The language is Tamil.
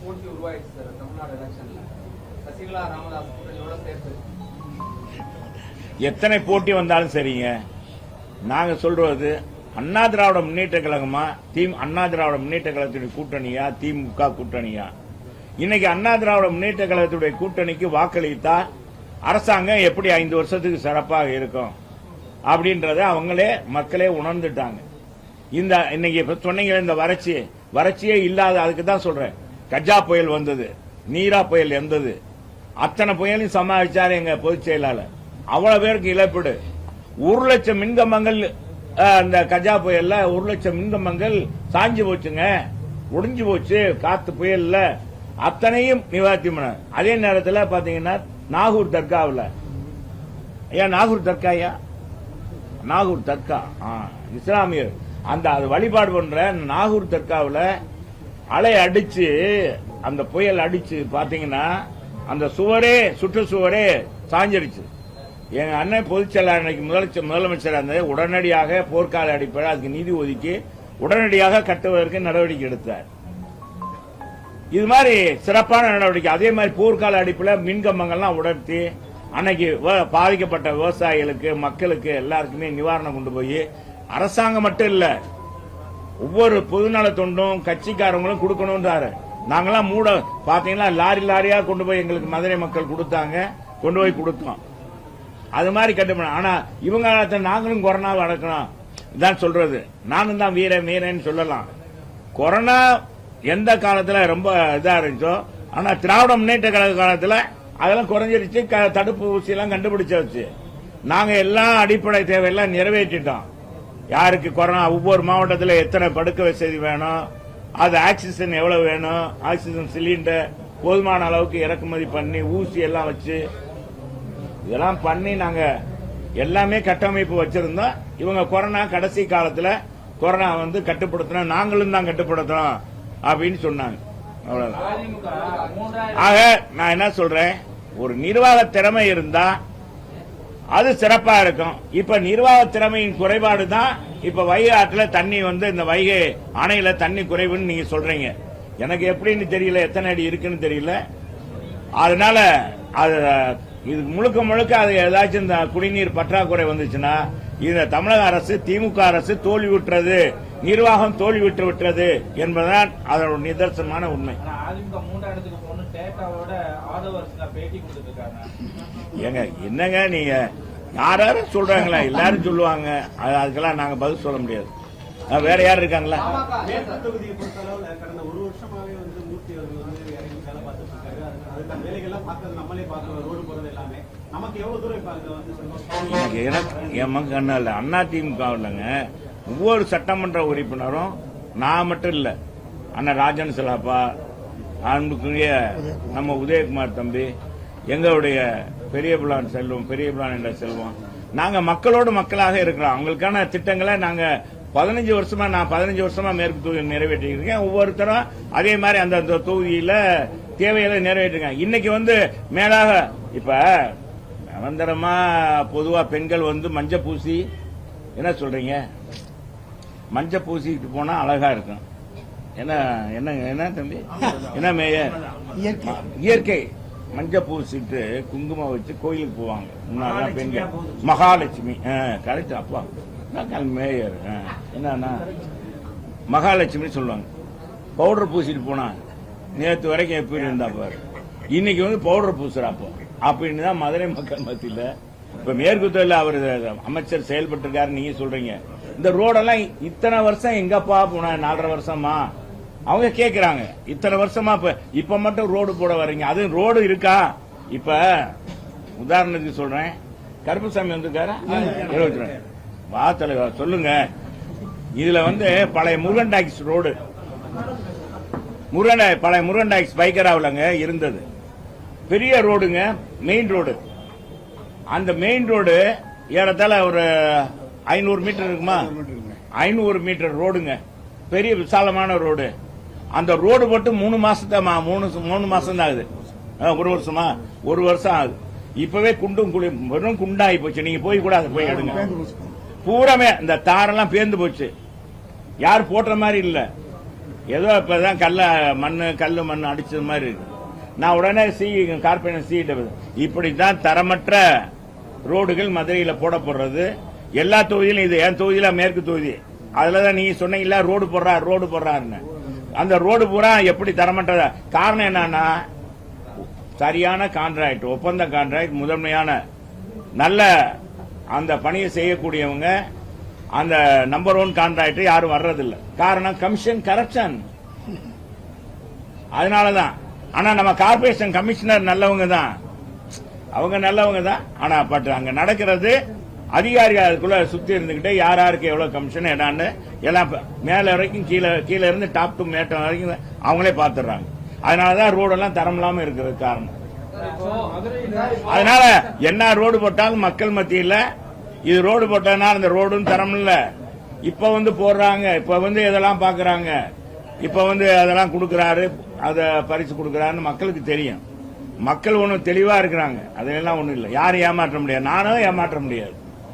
போட்டி உருவாயிடுச்சு சார் தமிழ்நாடு எலெக்ஷன்ல சசிகலா ராமதாஸ் கூட்டணியோட சேர்த்து. எத்தனை போட்டி வந்தாலும் சரிங்க, நாங்க சொல்றது அண்ணா திராவிட முன்னேற்ற கழகமா அண்ணா திராவிட முன்னேற்ற கழகத்துடைய கூட்டணியா திமுக கூட்டணியா? இன்னைக்கு அண்ணா திராவிட முன்னேற்ற கழகத்துடைய கூட்டணிக்கு வாக்களித்தா அரசாங்கம் எப்படி 5 வருஷத்துக்கு சிறப்பாக இருக்கும் அப்படின்றத அவங்களே மக்களே உணர்ந்துட்டாங்க. இந்த இன்னைக்கு சொன்னீங்க இந்த வறட்சியே இல்லாத, அதுக்கு தான் சொல்றேன். கஜா புயல் வந்தது, நீரா புயல் வந்தது, அத்தனை புயலையும் சமாளிச்சாரு எங்க பொதுச் செயலாளர். அவ்வளவு பேருக்கு இழப்பீடு. 1 லட்சம் மின்கம்பங்கள் அந்த கஜா புயல்ல 1 லட்சம் மின்கம்பங்கள் சாஞ்சு போச்சுங்க, ஒடிஞ்சு போச்சு காத்து புயல்ல. அத்தனையும் நிவாரணி பண்ண. அதே நேரத்தில் பாத்தீங்கன்னா நாகூர் தர்காவில், ஏன் நாகூர் தர்காயா, நாகூர் தர்கா இஸ்லாமியர் அந்த அது வழிபாடு பண்ற நாகூர் தர்காவில் அலை அடிச்சு அந்த புயல் அடிச்சு பாத்தீங்கன்னா அந்த சுவரே சுற்றுச்சுவரே சாஞ்சிருச்சு. எங்க அண்ணன் பொதுச்செயலாளர் இன்னைக்கு முதலமைச்சர் அந்த உடனடியாக போர்க்கால அடிப்படை அதுக்கு நிதி ஒதுக்கி உடனடியாக கட்டுவதற்கு நடவடிக்கை எடுத்தார். இது மாதிரி சிறப்பான நடவடிக்கை. அதே மாதிரி போர்க்கால அடிப்படையில் மின்கம்பங்கள்லாம் உடர்த்தி அன்னைக்கு பாதிக்கப்பட்ட விவசாயிகளுக்கு மக்களுக்கு எல்லாருக்குமே நிவாரணம் கொண்டு போய் அரசாங்கம் மட்டும் இல்ல ஒவ்வொரு பொதுநல தொண்டும் கட்சிக்காரங்களும் கொடுக்கணும்ன்றாரு. நாங்கெல்லாம் பாத்தீங்கன்னா லாரியா கொண்டு போய் எங்களுக்கு மதுரை மக்கள் கொடுத்தாங்க, கொண்டு போய் கொடுத்தோம். அது மாதிரி கட்டுப்பட. ஆனா இவங்க நாங்களும் கொரோனாவை அடக்கணும் தான் சொல்றது. நானும் தான் வீரன்னு சொல்லலாம். கொரோனா எந்த காலத்துல ரொம்ப இதா இருந்துச்சோ, ஆனா திராவிட முன்னேற்ற கழக காலத்துல அதெல்லாம் குறைஞ்சிருச்சு. தடுப்பு ஊசி எல்லாம் கண்டுபிடிச்சாச்சு. நாங்க எல்லாம் அடிப்படை தேவையெல்லாம் நிறைவேற்றிட்டோம். யாருக்கு கொரோனா, ஒவ்வொரு மாவட்டத்தில் எத்தனை படுக்கை வசதி வேணும், அது ஆக்சிஜன் எவ்வளவு வேணும், ஆக்சிஜன் சிலிண்டர் போதுமான அளவுக்கு இறக்குமதி பண்ணி ஊசி எல்லாம் வச்சு இதெல்லாம் பண்ணி நாங்க எல்லாமே கட்டமைப்பு வச்சிருந்தோம். இவங்க கொரோனா கடைசி காலத்துல கொரோனா கட்டுப்படுத்தணும், நாங்களும் தான் கட்டுப்படுத்தணும் அப்படின்னு சொன்னாங்க. அவ்வளவுதான். ஆக நான் என்ன சொல்றேன், ஒரு நிர்வாக திறமை இருந்தா அது சிறப்பா இருக்கும். இப்ப நிர்வாக திறமையின் குறைபாடு தான் இப்ப வைகை ஆற்றுல தண்ணி இந்த வைகை அணையில தண்ணி குறைவுன்னு நீங்க சொல்றீங்க. எனக்கு எப்படின்னு தெரியல, எத்தனை அடி இருக்குன்னு தெரியல. அதனால அது இது முழுக்க அது ஏதாச்சும் இந்த குடிநீர் பற்றாக்குறை வந்துச்சுன்னா இந்த தமிழக அரசு திமுக அரசு தோல்வி விட்டுறது, நிர்வாகம் தோல்வி விட்டுறது என்பதுதான் அதோட நிதர்சனமான உண்மை. ஏங்க என்னங்க நீங்க யாரும் சொல்றாங்களா, எல்லாரும் சொல்லுவாங்க, அதுக்கெல்லாம் நாங்க பதில் சொல்ல முடியாது. வேற யாரும் இருக்காங்களா? அதிமுக இல்லைங்க, ஒவ்வொரு சட்டமன்ற உறுப்பினரும் நான் மட்டும் இல்ல, அண்ணன் ராஜன் சிலாப்பா, அன்புக்குரிய நம்ம உதயகுமார் தம்பி, எங்களுடைய பெரிய பிளான் என்ற செல்வம், நாங்க மக்களோடு மக்களாக இருக்கிறோம். அவங்களுக்கான திட்டங்களை நாங்க 15 வருஷமா மேற்கு தொகுதியில் நிறைவேற்றிருக்கேன். ஒவ்வொருத்தரும் அதே மாதிரி அந்த தொகுதியில தேவைகளை நிறைவேற்றிருக்காங்க. இன்னைக்கு மேலாக இப்ப நிரந்தரமா பொதுவா பெண்கள் மஞ்ச பூசி என்ன சொல்றீங்க, மஞ்ச பூசிட்டு போனா அழகா இருக்கும். என்ன தம்பி, என்ன மேயர் இயற்கை மஞ்ச பூசிட்டு குங்குமம் வச்சு கோயிலுக்கு போவாங்க முன்னாடி பெண்கள். மகாலட்சுமி கரெக்ட். அப்பா மேயர் என்ன மகாலட்சுமி சொல்லுவாங்க. பவுடர் பூசிட்டு போனா நேற்று வரைக்கும் எப்படி இருந்தா பாரு, இன்னைக்கு பவுடர் பூசுறாப்போ அப்படின்னு தான் மதுரை மக்கள் மத்தியில் இப்ப மேற்கு தொழில அவர் அமைச்சர் செயல்பட்டு நீங்க சொல்றீங்க. இந்த ரோடெல்லாம் இத்தனை வருஷம் எங்கப்பா போன, 4.5 வருஷமா அவங்க கேக்குறாங்க. இத்தனை வருஷமா இப்ப மட்டும் ரோடு போட வர்றீங்க, அது ரோடு இருக்கா? இப்ப உதாரணத்துக்கு சொல்றேன், கருப்புசாமி வந்திருக்காரு, வா தலைவர் சொல்லுங்க. இதுல பழைய முருகன் டாக்ஸ் ரோடு, பழைய முருகன் டாக்ஸ் பைக்கராவிலங்க இருந்தது, பெரிய ரோடுங்க, மெயின் ரோடு. அந்த மெயின் ரோடு ஏறத்தாழ ஒரு 500 மீட்டர் இருக்குமா, 500 மீட்டர் ரோடுங்க, பெரிய விசாலமான ரோடு. அந்த ரோடு மட்டும் 3 மாசம் தான் ஆகுது. 1 வருஷமா, 1 வருஷம் ஆகுது. இப்பவே வெறும் குண்டாகி போச்சு. நீங்க போய் கூட அதை போய் எடுங்க, பூராமே இந்த தாரெல்லாம் பேர்ந்து போச்சு. யார் போட்டுற மாதிரி இல்ல. ஏதோ இப்பதான் கல்லு மண் அடிச்சது மாதிரி இருக்கு. நான் உடனே கார்பரேஷன் இப்படித்தான் தரமற்ற ரோடுகள் மதுரையில போடப்படுறது. எல்லா தொகுதியிலும் இது என் தொகுதியில மேற்கு தொகுதி, அதுலதான் நீங்க சொன்னீங்களா ரோடு போடுறாருன்னு. அந்த ரோடு பூரா எப்படி தரமற்ற காரணம் என்னன்னா சரியான கான்ட்ராக்ட், ஒப்பந்த கான்ட்ராக்ட், முதன்மையான நல்ல அந்த பணியை செய்யக்கூடியவங்க, அந்த நம்பர் 1 கான்ட்ராக்ட் யாரும் வர்றதில்லை. காரணம் கமிஷன் கரப்ஷன். அதனாலதான். ஆனா நம்ம கார்பரேஷன் கமிஷனர் நல்லவங்க தான், அவங்க நல்லவங்க தான். ஆனா பட் அங்க நடக்கிறது அதிகாரிகள் அதுக்குள்ள சுத்தி இருந்துகிட்டு யார் யாருக்கு எவ்வளவு கமிஷன் என்னன்னு எல்லாம் மேல வரைக்கும் கீழே இருந்து டாப் டு மேட்டம் வரைக்கும் அவங்களே பாத்துறாங்க. அதனாலதான் ரோடெல்லாம் தரம் இல்லாம இருக்கிறது காரணம். அதனால என்ன ரோடு போட்டாலும் மக்கள் மத்தியில இது ரோடு போட்டதுனால அந்த ரோடும் தரம் இல்ல. இப்ப போடுறாங்க, இப்ப இதெல்லாம் பாக்குறாங்க, இப்ப அதெல்லாம் கொடுக்கறாரு, அத பரிசு கொடுக்கறாருன்னு மக்களுக்கு தெரியும். மக்கள் ஒன்னும் தெளிவா இருக்கிறாங்க. அதெல்லாம் ஒண்ணும் இல்ல, யாரும் ஏமாற்ற முடியாது, நானும் ஏமாற்ற முடியாது.